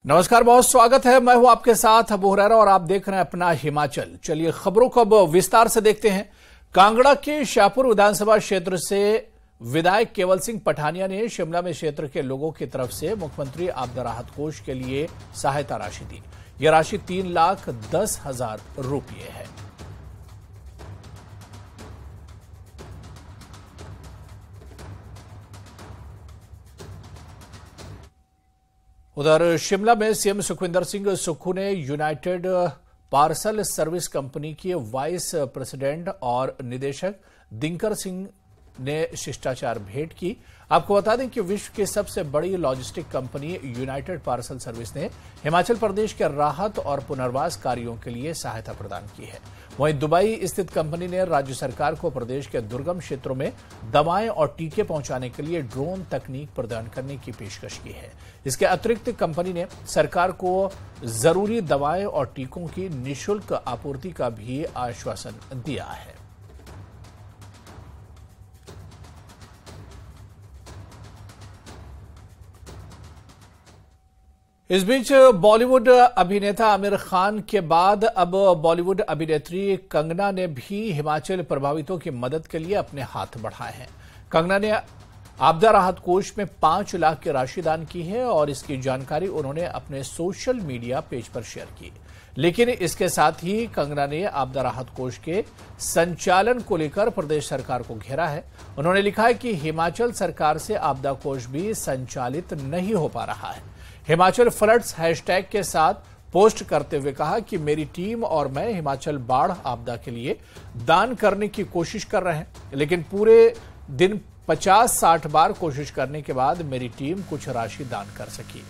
नमस्कार, बहुत स्वागत है। मैं हूं आपके साथ अबू हुरैरा और आप देख रहे हैं अपना हिमाचल। चलिए खबरों को अब विस्तार से देखते हैं। कांगड़ा के शाहपुर विधानसभा क्षेत्र से विधायक केवल सिंह पठानिया ने शिमला में क्षेत्र के लोगों की तरफ से मुख्यमंत्री आपदा राहत कोष के लिए सहायता राशि दी। यह राशि 3,10,000 रुपये है। उधर शिमला में सीएम सुखविंदर सिंह सुक्खू ने यूनाइटेड पार्सल सर्विस कंपनी के वाइस प्रेसिडेंट और निदेशक दिनकर सिंह ने शिष्टाचार भेंट की। आपको बता दें कि विश्व की सबसे बड़ी logistic company United parcel service ने हिमाचल प्रदेश के राहत और पुनर्वास कार्यों के लिए सहायता प्रदान की है। वहीं दुबई स्थित कंपनी ने राज्य सरकार को प्रदेश के दुर्गम क्षेत्रों में दवाएं और टीके पहुंचाने के लिए ड्रोन तकनीक प्रदान करने की पेशकश की है। इसके अतिरिक्त कंपनी ने सरकार को जरूरी दवाएं और टीकों की निःशुल्क आपूर्ति का भी आश्वासन दिया है। इस बीच बॉलीवुड अभिनेता आमिर खान के बाद अब बॉलीवुड अभिनेत्री कंगना ने भी हिमाचल प्रभावितों की मदद के लिए अपने हाथ बढ़ाए हैं। कंगना ने आपदा राहत कोष में 5 लाख की राशि दान की है और इसकी जानकारी उन्होंने अपने सोशल मीडिया पेज पर शेयर की। लेकिन इसके साथ ही कंगना ने आपदा राहत कोष के संचालन को लेकर प्रदेश सरकार को घेरा है। उन्होंने लिखा है कि हिमाचल सरकार से आपदा कोष भी संचालित नहीं हो पा रहा है। हिमाचल फ्लड्स हैशटैग के साथ पोस्ट करते हुए कहा कि मेरी टीम और मैं हिमाचल बाढ़ आपदा के लिए दान करने की कोशिश कर रहे हैं, लेकिन पूरे दिन 50-60 बार कोशिश करने के बाद मेरी टीम कुछ राशि दान कर सकी।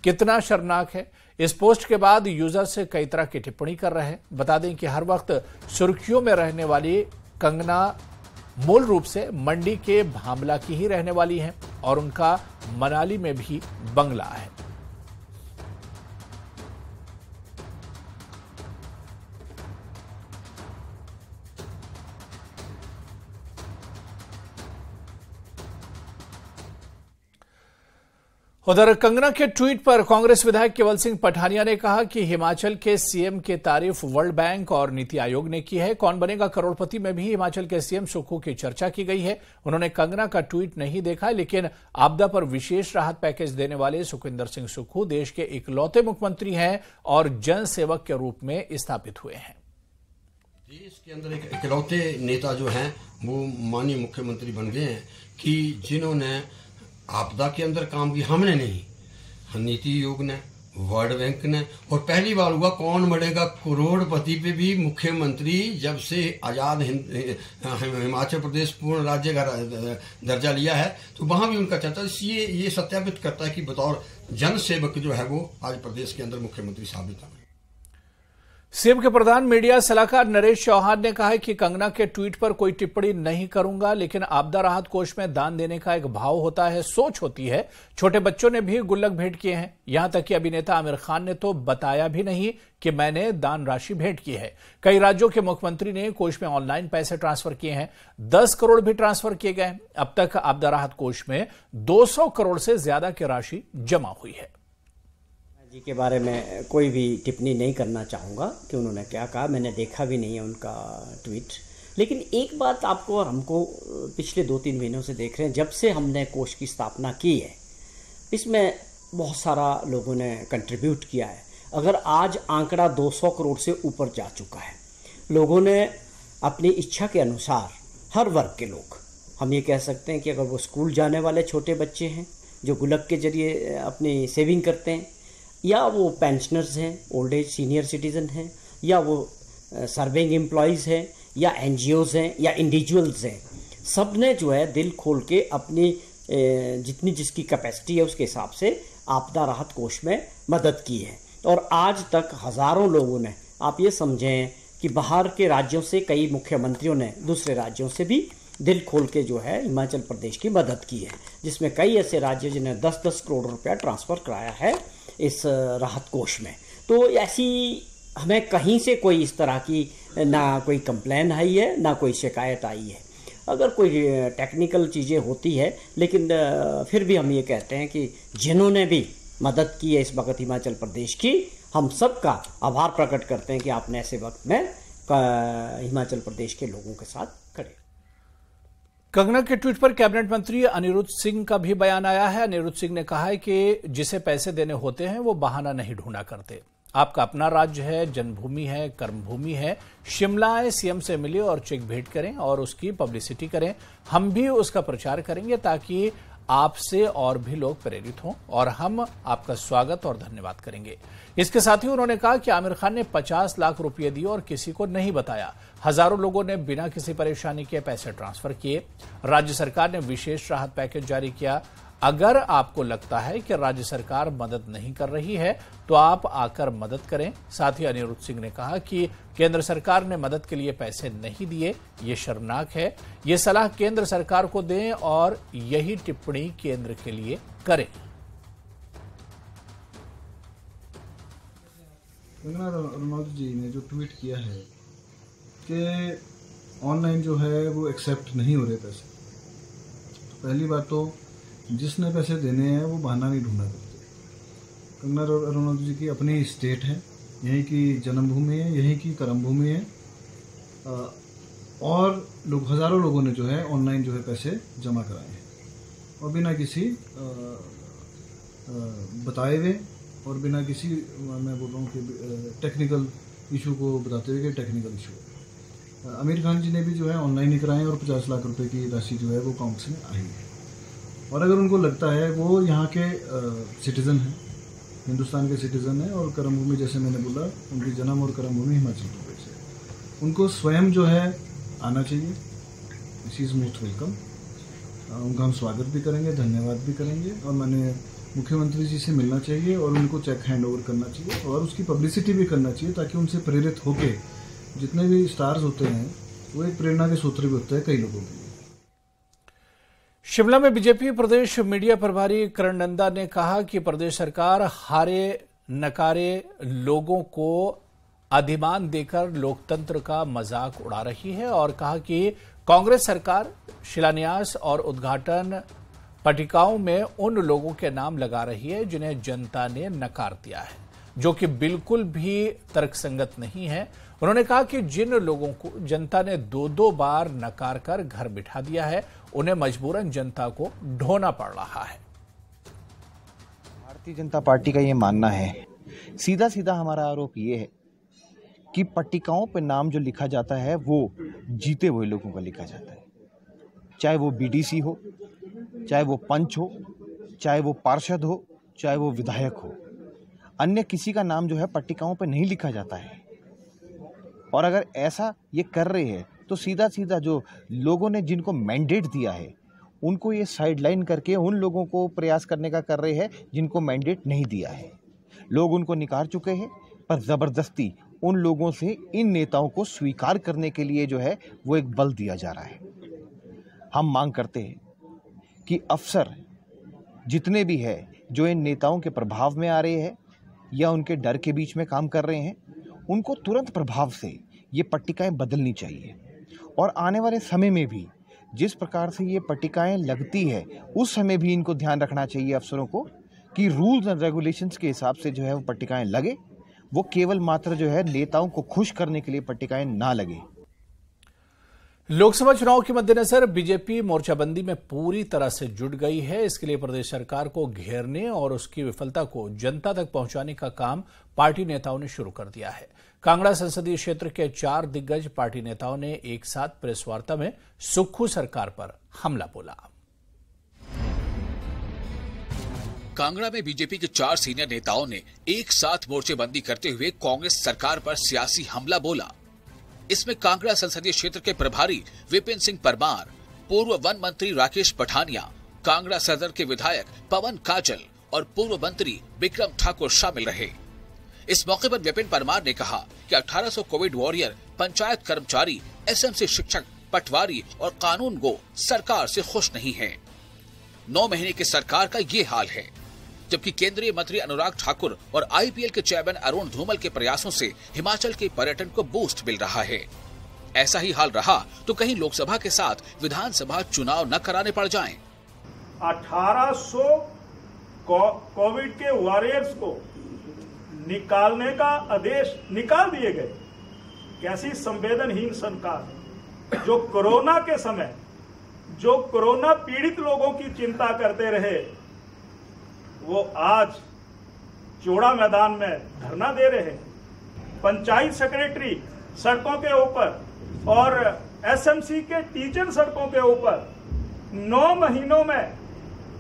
कितना शर्मनाक है। इस पोस्ट के बाद यूजर्स कई तरह की टिप्पणी कर रहे हैं। बता दें कि हर वक्त सुर्खियों में रहने वाली कंगना मूल रूप से मंडी के भामला की ही रहने वाली हैं और उनका मनाली में भी बंगला है। उधर कंगना के ट्वीट पर कांग्रेस विधायक केवल सिंह पठानिया ने कहा कि हिमाचल के सीएम की तारीफ वर्ल्ड बैंक और नीति आयोग ने की है। कौन बनेगा करोड़पति में भी हिमाचल के सीएम सुक्खू की चर्चा की गई है। उन्होंने कंगना का ट्वीट नहीं देखा, लेकिन आपदा पर विशेष राहत पैकेज देने वाले सुखविंदर सिंह सुक्खू देश के इकलौते मुख्यमंत्री हैं और जन सेवक के रूप में स्थापित हुए हैं। देश के अंदर एक इकलौते नेता जो हैं वो माननीय मुख्यमंत्री बन गए हैं कि जिन्होंने आपदा के अंदर काम किया। हमने नहीं, नीति आयोग ने, वर्ल्ड बैंक ने, और पहली बार हुआ कौन बढ़ेगा करोड़पति पे भी मुख्यमंत्री जब से आजाद हिमाचल प्रदेश पूर्ण राज्य का दर्जा लिया है तो वहां भी उनका चर्चा। ये सत्यापित करता है कि बतौर जन सेवक जो है वो आज प्रदेश के अंदर मुख्यमंत्री साबित है। सीएम के प्रधान मीडिया सलाहकार नरेश चौहान ने कहा है कि कंगना के ट्वीट पर कोई टिप्पणी नहीं करूंगा, लेकिन आपदा राहत कोष में दान देने का एक भाव होता है, सोच होती है। छोटे बच्चों ने भी गुल्लक भेंट किए हैं। यहां तक कि अभिनेता आमिर खान ने तो बताया भी नहीं कि मैंने दान राशि भेंट की है। कई राज्यों के मुख्यमंत्री ने कोष में ऑनलाइन पैसे ट्रांसफर किए हैं। 10 करोड़ भी ट्रांसफर किए गए। अब तक आपदा राहत कोष में 200 करोड़ से ज्यादा की राशि जमा हुई है। जी के बारे में कोई भी टिप्पणी नहीं करना चाहूँगा कि उन्होंने क्या कहा। मैंने देखा भी नहीं है उनका ट्वीट। लेकिन एक बात आपको और हमको पिछले 2-3 महीनों से देख रहे हैं, जब से हमने कोष की स्थापना की है इसमें बहुत सारा लोगों ने कंट्रीब्यूट किया है। अगर आज आंकड़ा 200 करोड़ से ऊपर जा चुका है, लोगों ने अपनी इच्छा के अनुसार, हर वर्ग के लोग, हम ये कह सकते हैं कि अगर वो स्कूल जाने वाले छोटे बच्चे हैं जो गुल्लक के जरिए अपनी सेविंग करते हैं, या वो पेंशनर्स हैं, ओल्ड एज सीनियर सिटीज़न हैं, या वो सर्विंग एम्प्लॉयज़ हैं, या एनजीओज़ हैं, या इंडिविजुअल्स हैं, सब ने जो है दिल खोल के अपनी जितनी जिसकी कैपेसिटी है उसके हिसाब से आपदा राहत कोष में मदद की है। और आज तक हज़ारों लोगों ने, आप ये समझें कि बाहर के राज्यों से कई मुख्यमंत्रियों ने दूसरे राज्यों से भी दिल खोल के जो है हिमाचल प्रदेश की मदद की है, जिसमें कई ऐसे राज्य जिन्हें 10-10 करोड़ रुपया ट्रांसफ़र कराया है इस राहत कोष में। तो ऐसी हमें कहीं से कोई इस तरह की ना कोई कंप्लेन आई है ना कोई शिकायत आई है। अगर कोई टेक्निकल चीज़ें होती है, लेकिन फिर भी हम ये कहते हैं कि जिन्होंने भी मदद की है इस वक्त हिमाचल प्रदेश की, हम सबका आभार प्रकट करते हैं कि आपने ऐसे वक्त में हिमाचल प्रदेश के लोगों के साथ खड़े। कंगना के ट्वीट पर कैबिनेट मंत्री अनिरुद्ध सिंह का भी बयान आया है। अनिरुद्ध सिंह ने कहा है कि जिसे पैसे देने होते हैं वो बहाना नहीं ढूंढा करते। आपका अपना राज्य है, जन्मभूमि है, कर्मभूमि है। शिमला आए, सीएम से मिले और चेक भेंट करें और उसकी पब्लिसिटी करें। हम भी उसका प्रचार करेंगे ताकि आपसे और भी लोग प्रेरित हों और हम आपका स्वागत और धन्यवाद करेंगे। इसके साथ ही उन्होंने कहा कि आमिर खान ने 50 लाख रुपए दिए और किसी को नहीं बताया। हजारों लोगों ने बिना किसी परेशानी के पैसे ट्रांसफर किए। राज्य सरकार ने विशेष राहत पैकेज जारी किया। अगर आपको लगता है कि राज्य सरकार मदद नहीं कर रही है तो आप आकर मदद करें। साथ ही अनिरुद्ध सिंह ने कहा कि केंद्र सरकार ने मदद के लिए पैसे नहीं दिए, ये शर्मनाक है। ये सलाह केंद्र सरकार को दें और यही टिप्पणी केंद्र के लिए करें। कंगना रनौत जी ने जो ट्वीट किया है कि ऑनलाइन जो है वो एक्सेप्ट नहीं हो रहे पैसे, तो पहली बात तो जिसने पैसे देने हैं वो बहाना नहीं ढूंढा करते। कंगना रनौत जी की अपनी स्टेट है, यहीं की जन्मभूमि है, यहीं की कर्मभूमि है, और लोग हज़ारों लोगों ने जो है ऑनलाइन जो है पैसे जमा कराए हैं और बिना किसी बताए हुए और बिना किसी, मैं बोल रहा हूँ कि टेक्निकल इशू को बताते हुए कि टेक्निकल इशू है। आमिर खान जी ने भी जो है ऑनलाइन ही कराए और 50 लाख रुपए की राशि जो है वो अकाउंट्स में आई है। और अगर उनको लगता है वो यहाँ के सिटीज़न हैं, हिंदुस्तान के सिटीज़न हैं और कर्मभूमि, जैसे मैंने बोला, उनकी जन्म और कर्मभूमि हिमाचल प्रदेश है, उनको स्वयं जो है आना चाहिए। She is most welcome. उनका हम स्वागत भी करेंगे, धन्यवाद भी करेंगे और मैंने मुख्यमंत्री जी से मिलना चाहिए और उनको चेक हैंड ओवर करना चाहिए और उसकी पब्लिसिटी भी करना चाहिए ताकि उनसे प्रेरित होके जितने भी स्टार्स होते हैं वो एक प्रेरणा के सूत्र भी होते हैं कई लोगों के लिए। शिमला में बीजेपी प्रदेश मीडिया प्रभारी करण नंदा ने कहा कि प्रदेश सरकार हारे नकारे लोगों को अधिमान देकर लोकतंत्र का मजाक उड़ा रही है और कहा कि कांग्रेस सरकार शिलान्यास और उद्घाटन पट्टिकाओं में उन लोगों के नाम लगा रही है जिन्हें जनता ने नकार दिया है, जो कि बिल्कुल भी तर्कसंगत नहीं है। उन्होंने कहा कि जिन लोगों को जनता ने 2-2 बार नकार कर घर बिठा दिया है उन्हें मजबूरन जनता को ढोना पड़ रहा है। भारतीय जनता पार्टी का ये मानना है, सीधा सीधा हमारा आरोप ये है कि पट्टिकाओं पर नाम जो लिखा जाता है वो जीते हुए लोगों का लिखा जाता है, चाहे वो बीडीसी हो, चाहे वो पंच हो, चाहे वो पार्षद हो, चाहे वो विधायक हो। अन्य किसी का नाम जो है पट्टिकाओं पर नहीं लिखा जाता है। और अगर ऐसा ये कर रहे हैं तो सीधा सीधा जो लोगों ने जिनको मैंडेट दिया है उनको ये साइडलाइन करके उन लोगों को प्रयास करने का कर रहे हैं जिनको मैंडेट नहीं दिया है। लोग उनको निकाल चुके हैं, पर ज़बरदस्ती उन लोगों से इन नेताओं को स्वीकार करने के लिए जो है वो एक बल दिया जा रहा है। हम मांग करते हैं कि अफसर जितने भी हैं जो इन नेताओं के प्रभाव में आ रहे हैं या उनके डर के बीच में काम कर रहे हैं, उनको तुरंत प्रभाव से ये पट्टिकाएं बदलनी चाहिए। और आने वाले समय में भी जिस प्रकार से ये पट्टिकाएं लगती है उस समय भी इनको ध्यान रखना चाहिए अफसरों को कि रूल्स एंड रेगुलेशंस के हिसाब से जो है वो पट्टिकाएं लगे, वो केवल मात्र जो है नेताओं को खुश करने के लिए पट्टिकाएं ना लगे। लोकसभा चुनाव के मद्देनजर बीजेपी मोर्चाबंदी में पूरी तरह से जुट गई है। इसके लिए प्रदेश सरकार को घेरने और उसकी विफलता को जनता तक पहुंचाने का काम पार्टी नेताओं ने शुरू कर दिया है। कांगड़ा संसदीय क्षेत्र के 4 दिग्गज पार्टी नेताओं ने एक साथ प्रेस वार्ता में सुक्खू सरकार पर हमला बोला। कांगड़ा में बीजेपी के 4 सीनियर नेताओं ने एक साथ मोर्चेबंदी करते हुए कांग्रेस सरकार पर सियासी हमला बोला। इसमें कांगड़ा संसदीय क्षेत्र के प्रभारी विपिन सिंह परमार, पूर्व वन मंत्री राकेश पठानिया, कांगड़ा सदर के विधायक पवन काजल और पूर्व मंत्री विक्रम ठाकुर शामिल रहे। इस मौके पर विपिन परमार ने कहा कि 1800 कोविड वॉरियर, पंचायत कर्मचारी, एसएमसी शिक्षक, पटवारी और कानून गो सरकार से खुश नहीं है। 9 महीने की सरकार का ये हाल है, जबकि केंद्रीय मंत्री अनुराग ठाकुर और आईपीएल के चेयरमैन अरुण धूमल के प्रयासों से हिमाचल के पर्यटन को बूस्ट मिल रहा है। ऐसा ही हाल रहा तो कहीं लोकसभा के साथ विधानसभा चुनाव न कराने पड़ जाएं। 1800 कोविड के वॉरियर्स को निकालने का आदेश निकाल दिए गए। कैसी संवेदनहीन सरकार, जो कोरोना के समय जो कोरोना पीड़ित लोगों की चिंता करते रहे, वो आज चौड़ा मैदान में धरना दे रहे हैं। पंचायत सेक्रेटरी सड़कों के ऊपर और एसएमसी के टीचर सड़कों के ऊपर 9 महीनों में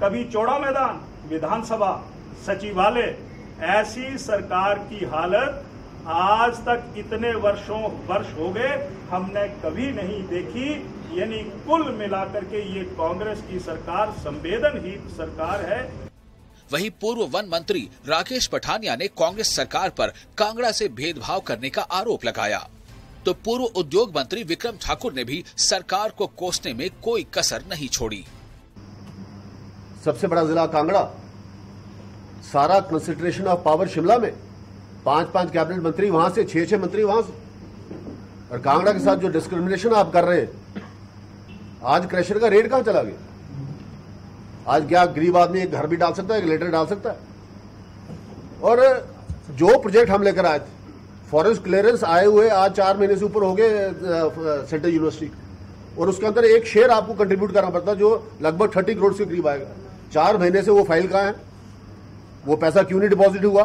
कभी चौड़ा मैदान, विधानसभा, सचिवालय, ऐसी सरकार की हालत आज तक इतने वर्ष हो गए हमने कभी नहीं देखी। यानी कुल मिलाकर के ये कांग्रेस की सरकार संवेदनहीन सरकार है। वहीं पूर्व वन मंत्री राकेश पठानिया ने कांग्रेस सरकार पर कांगड़ा से भेदभाव करने का आरोप लगाया, तो पूर्व उद्योग मंत्री विक्रम ठाकुर ने भी सरकार को कोसने में कोई कसर नहीं छोड़ी। सबसे बड़ा जिला कांगड़ा, सारा कंसंट्रेशन ऑफ पावर शिमला में, 5-5 कैबिनेट मंत्री वहां से, 6-6 मंत्री वहां से, और कांगड़ा के साथ जो डिस्क्रिमिनेशन आप कर रहे हैं, आज क्रशर का रेट कहां चला गया? आज क्या गरीब आदमी एक घर भी डाल सकता है, एक लेटर डाल सकता है? और जो प्रोजेक्ट हम लेकर आए थे, फॉरेस्ट क्लियरेंस आए हुए आज 4 महीने से ऊपर हो गए सेंट्रल यूनिवर्सिटी, और उसके अंदर एक शेयर आपको कंट्रीब्यूट करना पड़ता है जो लगभग 30 करोड़ के करीब आएगा। 4 महीने से वो फाइल कहां है? वो पैसा क्यों नहीं डिपॉजिट हुआ?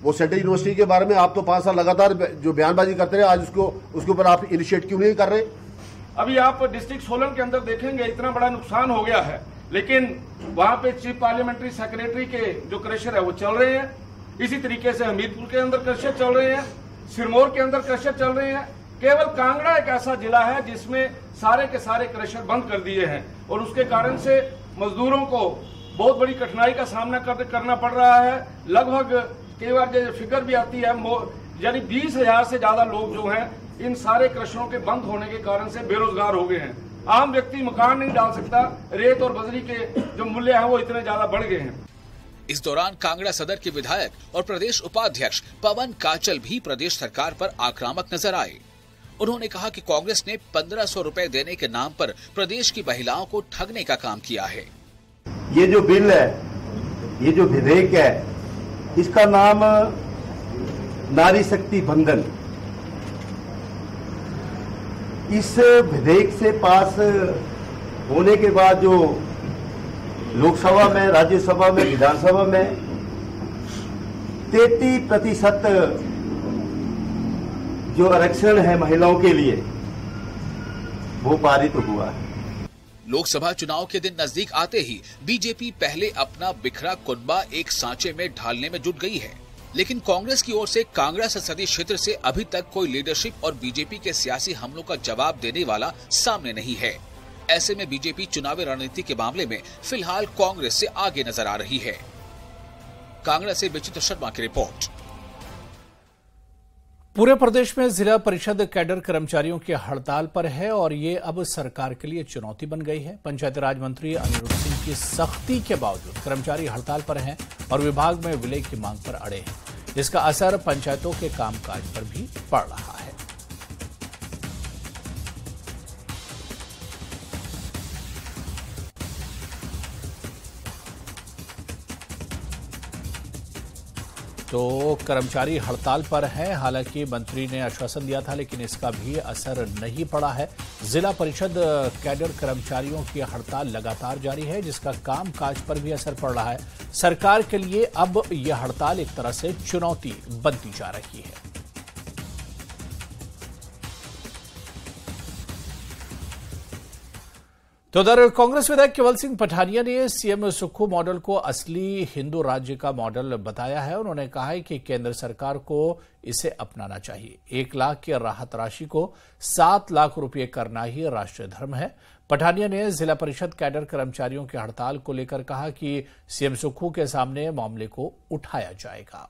वो सेंट्रल यूनिवर्सिटी के बारे में आप तो 5 साल लगातार जो बयानबाजी करते रहे, आज उसके ऊपर आप इनिशिएट क्यों नहीं कर रहे? अभी आप डिस्ट्रिक्ट सोलन के अंदर देखेंगे इतना बड़ा नुकसान हो गया है, लेकिन वहां पे चीफ पार्लियामेंट्री सेक्रेटरी के जो क्रशर है वो चल रहे हैं। इसी तरीके से हमीरपुर के अंदर क्रशर चल रहे हैं, सिरमौर के अंदर क्रशर चल रहे हैं। केवल कांगड़ा एक ऐसा जिला है जिसमें सारे के सारे क्रशर बंद कर दिए हैं, और उसके कारण से मजदूरों को बहुत बड़ी कठिनाई का सामना करना पड़ रहा है। लगभग कई बार जो फिगर भी आती है, यानी 20,000 से ज्यादा लोग जो हैं इन सारे क्रशरों के बंद होने के कारण से बेरोजगार हो गए हैं। आम व्यक्ति मकान नहीं डाल सकता, रेत और बजरी के जो मूल्य हैं वो इतने ज्यादा बढ़ गए हैं। इस दौरान कांगड़ा सदर के विधायक और प्रदेश उपाध्यक्ष पवन काचल भी प्रदेश सरकार पर आक्रामक नजर आए। उन्होंने कहा कि कांग्रेस ने 1500 रुपए देने के नाम पर प्रदेश की महिलाओं को ठगने का काम किया है। ये जो बिल है, ये जो विधेयक है, इसका नाम नारी शक्ति बंधन। इस विधेयक से पास होने के बाद जो लोकसभा में, राज्यसभा में, विधानसभा में 33% जो आरक्षण है महिलाओं के लिए वो पारित हुआ है। लोकसभा चुनाव के दिन नजदीक आते ही बीजेपी पहले अपना बिखरा कुनबा एक सांचे में ढालने में जुट गई है, लेकिन कांग्रेस की ओर से कांगड़ा संसदीय क्षेत्र से अभी तक कोई लीडरशिप और बीजेपी के सियासी हमलों का जवाब देने वाला सामने नहीं है। ऐसे में बीजेपी चुनावी रणनीति के मामले में फिलहाल कांग्रेस से आगे नजर आ रही है। कांगड़ा से विचित्र शर्मा की रिपोर्ट। पूरे प्रदेश में जिला परिषद कैडर कर्मचारियों की हड़ताल पर है और ये अब सरकार के लिए चुनौती बन गई है। पंचायती राज मंत्री अनिरुद्ध सिंह की सख्ती के बावजूद कर्मचारी हड़ताल पर हैं और विभाग में विलय की मांग पर अड़े हैं। इसका असर पंचायतों के कामकाज पर भी पड़ रहा है। तो कर्मचारी हड़ताल पर हैं। हालांकि मंत्री ने आश्वासन दिया था, लेकिन इसका भी असर नहीं पड़ा है। जिला परिषद कैडर कर्मचारियों की हड़ताल लगातार जारी है, जिसका कामकाज पर भी असर पड़ रहा है। सरकार के लिए अब यह हड़ताल एक तरह से चुनौती बनती जा रही है। तो उधर कांग्रेस विधायक केवल सिंह पठानिया ने सीएम सुक्खू मॉडल को असली हिंदू राज्य का मॉडल बताया है। उन्होंने कहा है कि केंद्र सरकार को इसे अपनाना चाहिए। 1 लाख की राहत राशि को 7 लाख रुपये करना ही राष्ट्रीय धर्म है। पठानिया ने जिला परिषद कैडर कर्मचारियों की हड़ताल को लेकर कहा कि सीएम सुक्खू के सामने मामले को उठाया जाएगा।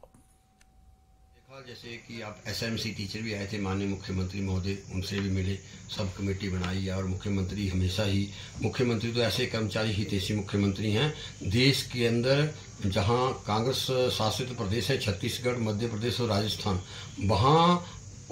जैसे कि आप एसएमसी टीचर भी आए थे, माननीय मुख्यमंत्री महोदय उनसे भी मिले, सब कमेटी बनाई और मुख्यमंत्री हमेशा ही, मुख्यमंत्री तो ऐसे कर्मचारी हितैषी मुख्यमंत्री हैं। देश के अंदर जहां कांग्रेस शासित प्रदेश है, छत्तीसगढ़, मध्य प्रदेश और राजस्थान, वहां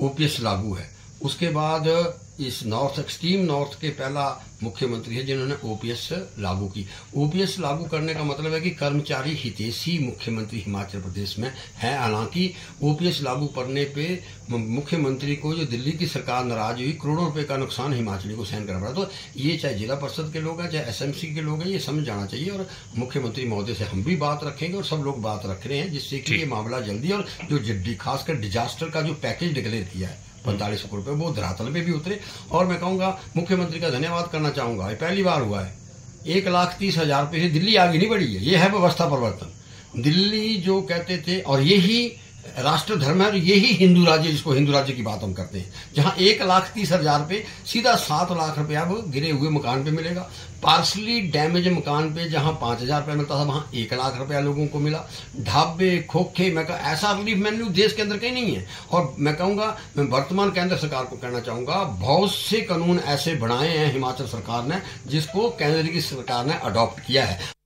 ओपीएस लागू है। उसके बाद इस नॉर्थ, एक्सट्रीम नॉर्थ के पहला मुख्यमंत्री है जिन्होंने ओपीएस लागू की। ओपीएस लागू करने का मतलब है कि कर्मचारी हितैषी मुख्यमंत्री हिमाचल प्रदेश में है। हालांकि ओपीएस लागू करने पे मुख्यमंत्री को, जो दिल्ली की सरकार नाराज हुई, करोड़ों रुपए का नुकसान हिमाचली को सहन करना पड़ा। तो ये चाहे जिला परिषद के लोग हैं, चाहे एसएमसी के लोग हैं, ये समझ जाना चाहिए। और मुख्यमंत्री महोदय से हम भी बात रखेंगे और सब लोग बात रख रहे हैं, जिससे कि ये मामला जल्दी, और जो खासकर डिजास्टर का जो पैकेज डिक्लेयर किया है 4500 रुपए, वो धरातल पे भी उतरे। और मैं कहूंगा मुख्यमंत्री का धन्यवाद करना चाहूंगा। पहली बार हुआ है 1,30,000 रुपए से दिल्ली आगे नहीं बढ़ी है। ये है व्यवस्था परिवर्तन। दिल्ली जो कहते थे, और यही राष्ट्र धर्म है और यही हिंदू राज्य, जिसको हिंदू राज्य की बात हम करते हैं, जहां 1,30,000 रुपए सीधा 7 लाख रुपए अब गिरे हुए मकान पे मिलेगा। पार्सली डैमेज मकान पे जहां 5,000 रुपए मिलता था, वहां 1 लाख रुपया लोगों को मिला। ढाबे, खोखे, मैं कहूँ ऐसा रिलीफ मेन्यू देश के अंदर कहीं नहीं है। और मैं कहूंगा, मैं वर्तमान केंद्र सरकार को कहना चाहूंगा, बहुत से कानून ऐसे बनाए हैं हिमाचल सरकार ने, जिसको केंद्र की सरकार ने अडॉप्ट किया है।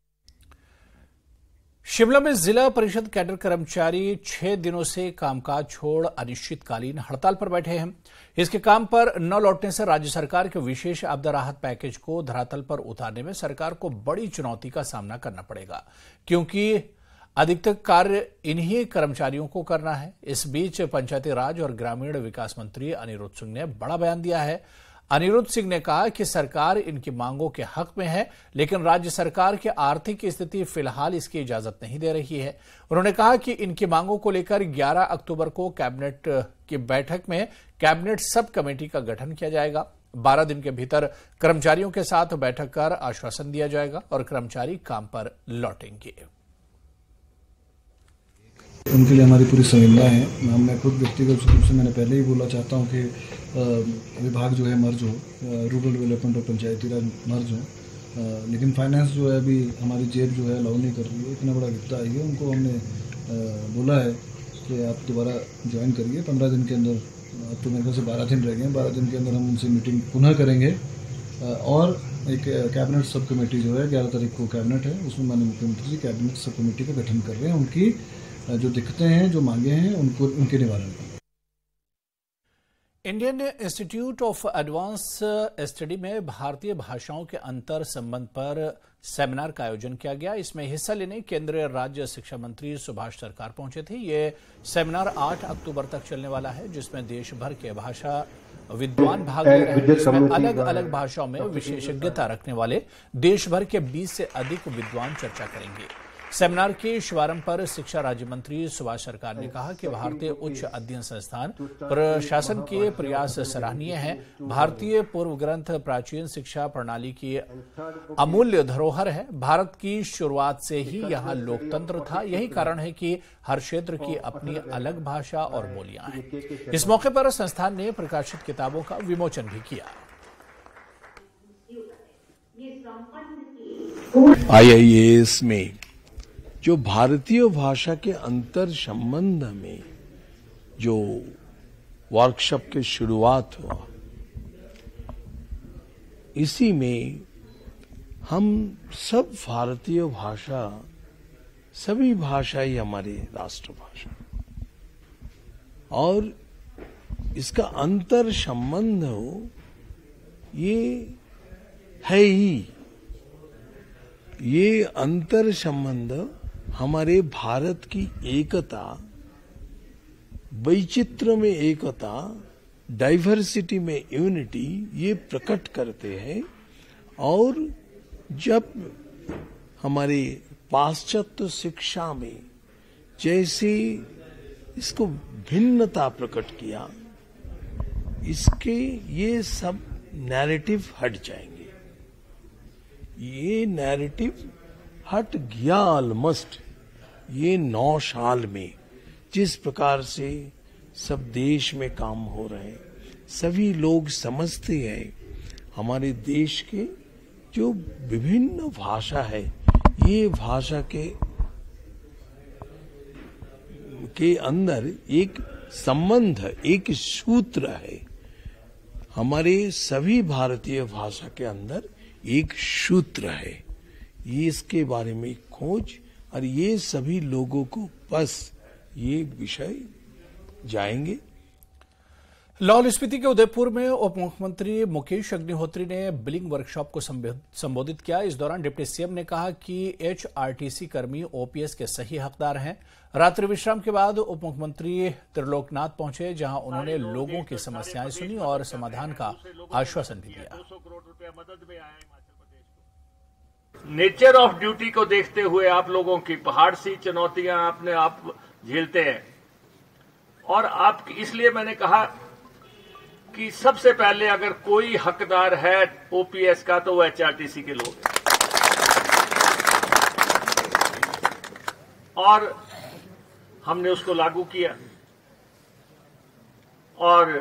शिमला में जिला परिषद कैडर कर्मचारी 6 दिनों से कामकाज छोड़ अनिश्चितकालीन हड़ताल पर बैठे हैं। इसके काम पर न लौटने से राज्य सरकार के विशेष आपदा राहत पैकेज को धरातल पर उतारने में सरकार को बड़ी चुनौती का सामना करना पड़ेगा, क्योंकि अधिकतर कार्य इन्हीं कर्मचारियों को करना है। इस बीच पंचायती राज और ग्रामीण विकास मंत्री अनिरुद्ध सिंह ने बड़ा बयान दिया है। अनिरुद्ध सिंह ने कहा कि सरकार इनकी मांगों के हक में है, लेकिन राज्य सरकार की आर्थिक स्थिति फिलहाल इसकी इजाजत नहीं दे रही है। उन्होंने कहा कि इनकी मांगों को लेकर 11 अक्टूबर को कैबिनेट की बैठक में कैबिनेट सब कमेटी का गठन किया जाएगा। 12 दिन के भीतर कर्मचारियों के साथ बैठक कर आश्वासन दिया जाएगा और कर्मचारी काम पर लौटेंगे। उनके लिए हमारी पूरी संवेदना है। मैं खुद व्यक्तिगत रूप से मैंने पहले ही बोला चाहता हूँ कि विभाग जो है मर्ज हो, रूरल डेवलपमेंट और पंचायती राज मर्ज हो, लेकिन फाइनेंस जो है अभी हमारी जेब जो है अलाउ नहीं कर रही है। इतना बड़ा विपदा आई है, उनको हमने बोला है कि आप दोबारा ज्वाइन करिए 15 दिन के अंदर। अब तो मेरे ख्याल से 12 दिन रह गए हैं, 12 दिन के अंदर हम उनसे मीटिंग पुनः करेंगे। और एक कैबिनेट सब कमेटी जो है 11 तारीख को कैबिनेट है, उसमें माननीय मुख्यमंत्री जी कैबिनेट सब कमेटी का गठन कर रहे हैं। उनकी जो दिक्कतें हैं, जो मांगे हैं, उनके निवारण का। Indian institute of advance study में भारतीय भाषाओं के अंतर संबंध पर सेमिनार का आयोजन किया गया। इसमें हिस्सा लेने केंद्रीय राज्य शिक्षा मंत्री सुभाष सरकार पहुंचे थे। ये सेमिनार 8 अक्टूबर तक चलने वाला है, जिसमें देश भर के भाषा विद्वान भाग ले रहे हैं। इसमें अलग अलग भाषाओं में विशेषज्ञता रखने वाले देश भर के 20 से अधिक विद्वान चर्चा करेंगे। सेमिनार के शुभारंभ पर शिक्षा राज्य मंत्री सुभाष सरकार ने कहा कि भारतीय उच्च अध्ययन संस्थान प्रशासन के प्रयास सराहनीय हैं। भारतीय पूर्व ग्रंथ प्राचीन शिक्षा प्रणाली की अमूल्य धरोहर है। भारत की शुरुआत से ही यहाँ लोकतंत्र था। यही कारण है कि हर क्षेत्र की अपनी अलग भाषा और बोलियां हैं। इस मौके पर संस्थान ने प्रकाशित किताबों का विमोचन भी किया। IIAS में जो भारतीय भाषा के अंतर संबंध में जो वर्कशॉप की शुरुआत हुआ, इसी में हम सब भारतीय भाषा, सभी भाषाएं हमारी राष्ट्रभाषा, और इसका अंतर संबंध हो, ये है ही। ये अंतर संबंध हमारे भारत की एकता, वैचित्र में एकता, डाइवर्सिटी में यूनिटी, ये प्रकट करते हैं। और जब हमारे पाश्चात्य शिक्षा में जैसे इसको भिन्नता प्रकट किया, इसके ये सब नैरेटिव हट जाएंगे। ये नैरेटिव हट गया ऑलमोस्ट। ये 9 साल में जिस प्रकार से सब देश में काम हो रहे हैं, सभी लोग समझते हैं हमारे देश के जो विभिन्न भाषा है, ये भाषा के अंदर एक संबंध, एक सूत्र है। हमारे सभी भारतीय भाषा के अंदर एक सूत्र है। ये इसके बारे में खोज, और ये सभी लोगों को बस ये विषय जाएंगे। लाहौल स्पीति के उदयपुर में उप मुख्यमंत्री मुकेश अग्निहोत्री ने बिलिंग वर्कशॉप को संबोधित किया। इस दौरान डिप्टी सीएम ने कहा कि एचआरटीसी कर्मी ओपीएस के सही हकदार हैं। रात्रि विश्राम के बाद उप मुख्यमंत्री त्रिलोकनाथ पहुंचे, जहां उन्होंने लोगों की समस्याएं सुनी और समाधान का आश्वासन भी दिया। नेचर ऑफ ड्यूटी को देखते हुए आप लोगों की पहाड़ सी चुनौतियां अपने आप झेलते हैं, और आप इसलिए मैंने कहा कि सबसे पहले अगर कोई हकदार है ओपीएस का तो वो एचआरटीसी के लोग हैं। और हमने उसको लागू किया और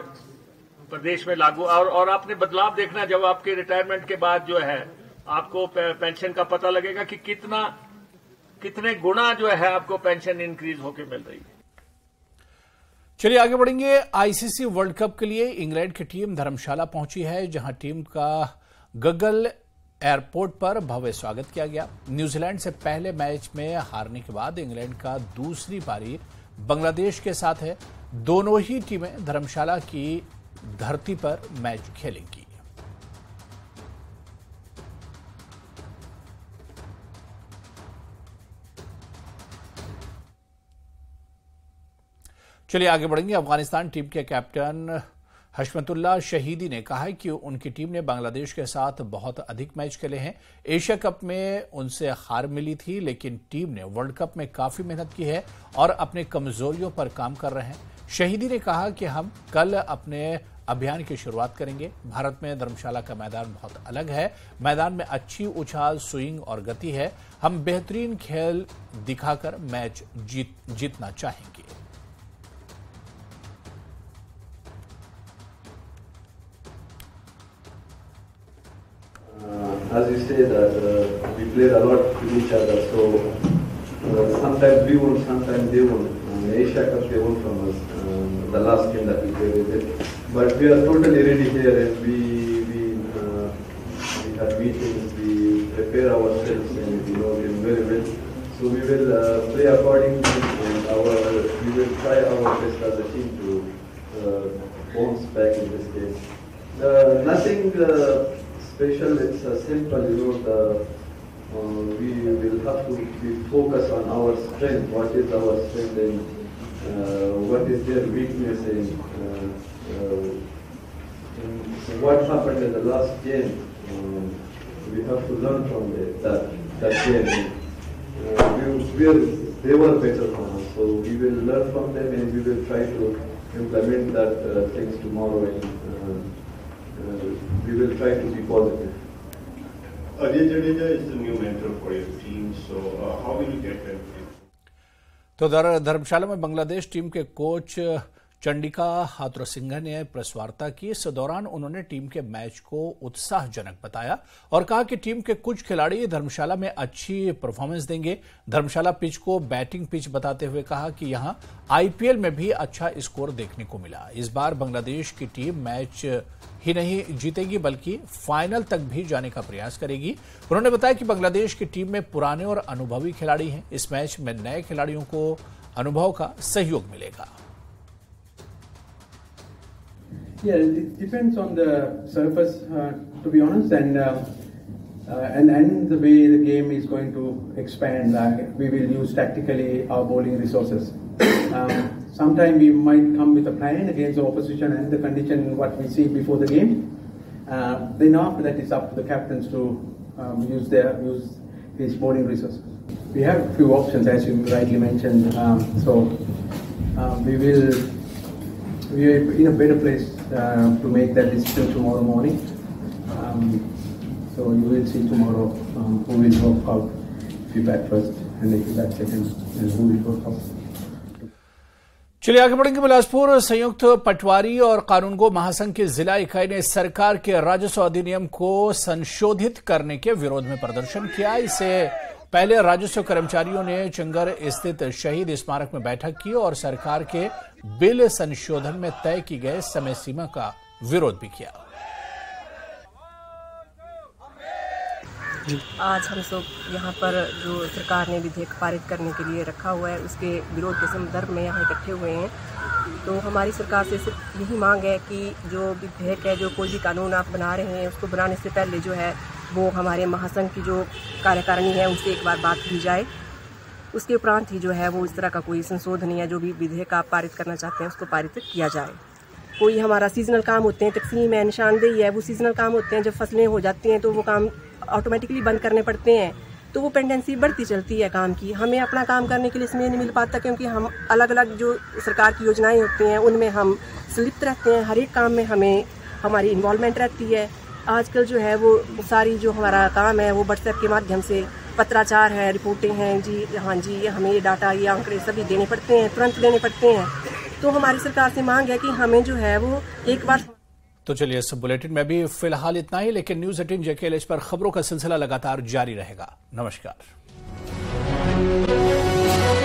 प्रदेश में लागू, और आपने बदलाव देखना जब आपके रिटायरमेंट के बाद जो है आपको पेंशन का पता लगेगा कि कितने गुना जो है आपको पेंशन इंक्रीज होके मिल रही है। चलिए आगे बढ़ेंगे। आईसीसी वर्ल्ड कप के लिए इंग्लैंड की टीम धर्मशाला पहुंची है, जहां टीम का गगल एयरपोर्ट पर भव्य स्वागत किया गया। न्यूजीलैंड से पहले मैच में हारने के बाद इंग्लैंड का दूसरी पारी बांग्लादेश के साथ है। दोनों ही टीमें धर्मशाला की धरती पर मैच खेलेंगी। चलिए आगे बढ़ेंगे। अफगानिस्तान टीम के कैप्टन हशमतुल्लाह शहीदी ने कहा है कि उनकी टीम ने बांग्लादेश के साथ बहुत अधिक मैच खेले हैं। एशिया कप में उनसे हार मिली थी, लेकिन टीम ने वर्ल्ड कप में काफी मेहनत की है और अपने कमजोरियों पर काम कर रहे हैं। शहीदी ने कहा कि हम कल अपने अभियान की शुरुआत करेंगे। भारत में धर्मशाला का मैदान बहुत अलग है। मैदान में अच्छी उछाल, स्विंग और गति है। हम बेहतरीन खेल दिखाकर मैच जीतना चाहेंगे। As you say that we played a lot with each other, so sometimes we won, sometimes they won. Asia Cup they won from us, the last game that we played with it. But we are totally ready here, and we have meetings, we prepare ourselves, and we know them very well. So we will play accordingly, and we will try our best as a team to bounce back in this game. Nothing special, it's simple, we will have to be focused on our strength, what is our strength and what is their weakness, and what happened in the last game. We have to learn from that game. They were better than us, so we will learn from them and we will try to implement that things tomorrow, and we will try to be positive. Ajay Jadeja is the new mentor for your team, so how will you get them? तो धर्मशाला में Bangladesh team के coach Chandika हाथुरसिंघा ने press वार्ता की। इस दौरान उन्होंने team के मैच को उत्साहजनक बताया और कहा कि टीम के कुछ खिलाड़ी धर्मशाला में अच्छी परफॉर्मेंस देंगे। धर्मशाला पिच को बैटिंग पिच बताते हुए कहा कि यहां आईपीएल में भी अच्छा स्कोर देखने को मिला। इस बार बांग्लादेश की टीम मैच ही नहीं जीतेगी बल्कि फाइनल तक भी जाने का प्रयास करेगी। उन्होंने बताया कि बांग्लादेश की टीम में पुराने और अनुभवी खिलाड़ी हैं। इस मैच में नए खिलाड़ियों को अनुभव का सहयोग मिलेगा। Yeah, it depends on the surface, to be honest, and the way the game is going to expand. We will use tactically our bowling resources. Sometimes we might come with a plan against the opposition and the condition what we see before the game. Then after that, it's up to the captains to use his bowling resources. We have a few options, as you rightly mentioned. We are in a better place to make that decision tomorrow morning. So you will see tomorrow who will work out, if you bat first and if you bat second, and who will work out. चलिए आगे बढ़ेंगे। बिलासपुर संयुक्त पटवारी और कानूनगो महासंघ की जिला इकाई ने सरकार के राजस्व अधिनियम को संशोधित करने के विरोध में प्रदर्शन किया। इससे पहले राजस्व कर्मचारियों ने चंगर स्थित शहीद स्मारक में बैठक की और सरकार के बिल संशोधन में तय की गए समय सीमा का विरोध भी किया। आज हम सब यहाँ पर जो सरकार ने विधेयक पारित करने के लिए रखा हुआ है उसके विरोध के संदर्भ में यहाँ इकट्ठे हुए हैं। तो हमारी सरकार से सिर्फ यही मांग है कि जो विधेयक है, जो कोई भी कानून आप बना रहे हैं, उसको बनाने से पहले जो है वो हमारे महासंघ की जो कार्यकारिणी है उससे एक बार बात की जाए। उसके उपरांत ही जो है वो इस तरह का कोई संशोधन या जो भी विधेयक आप पारित करना चाहते हैं उसको पारित किया जाए। कोई हमारा सीजनल काम होते हैं, तकसीम है, निशानदेही है, वो सीजनल काम होते हैं। जब फसलें हो जाती हैं तो वो काम ऑटोमेटिकली बंद करने पड़ते हैं, तो वो पेंडेंसी बढ़ती चलती है काम की। हमें अपना काम करने के लिए समय नहीं मिल पाता, क्योंकि हम अलग अलग जो सरकार की योजनाएं होती हैं उनमें हम संलिप्त रहते हैं। हर एक काम में हमें हमारी इन्वॉल्वमेंट रहती है। आजकल जो है वो सारी जो हमारा काम है वो व्हाट्सएप के माध्यम से पत्राचार है, रिपोर्टिंग हैं जी, हाँ जी ये हमें ये डाटा, ये आंकड़े सभी देने पड़ते हैं, तुरंत देने पड़ते हैं। तो हमारी सरकार से मांग है कि हमें जो है वो एक बार। तो चलिए इस बुलेटिन में भी फिलहाल इतना ही, लेकिन न्यूज 18 JKLH पर खबरों का सिलसिला लगातार जारी रहेगा। नमस्कार।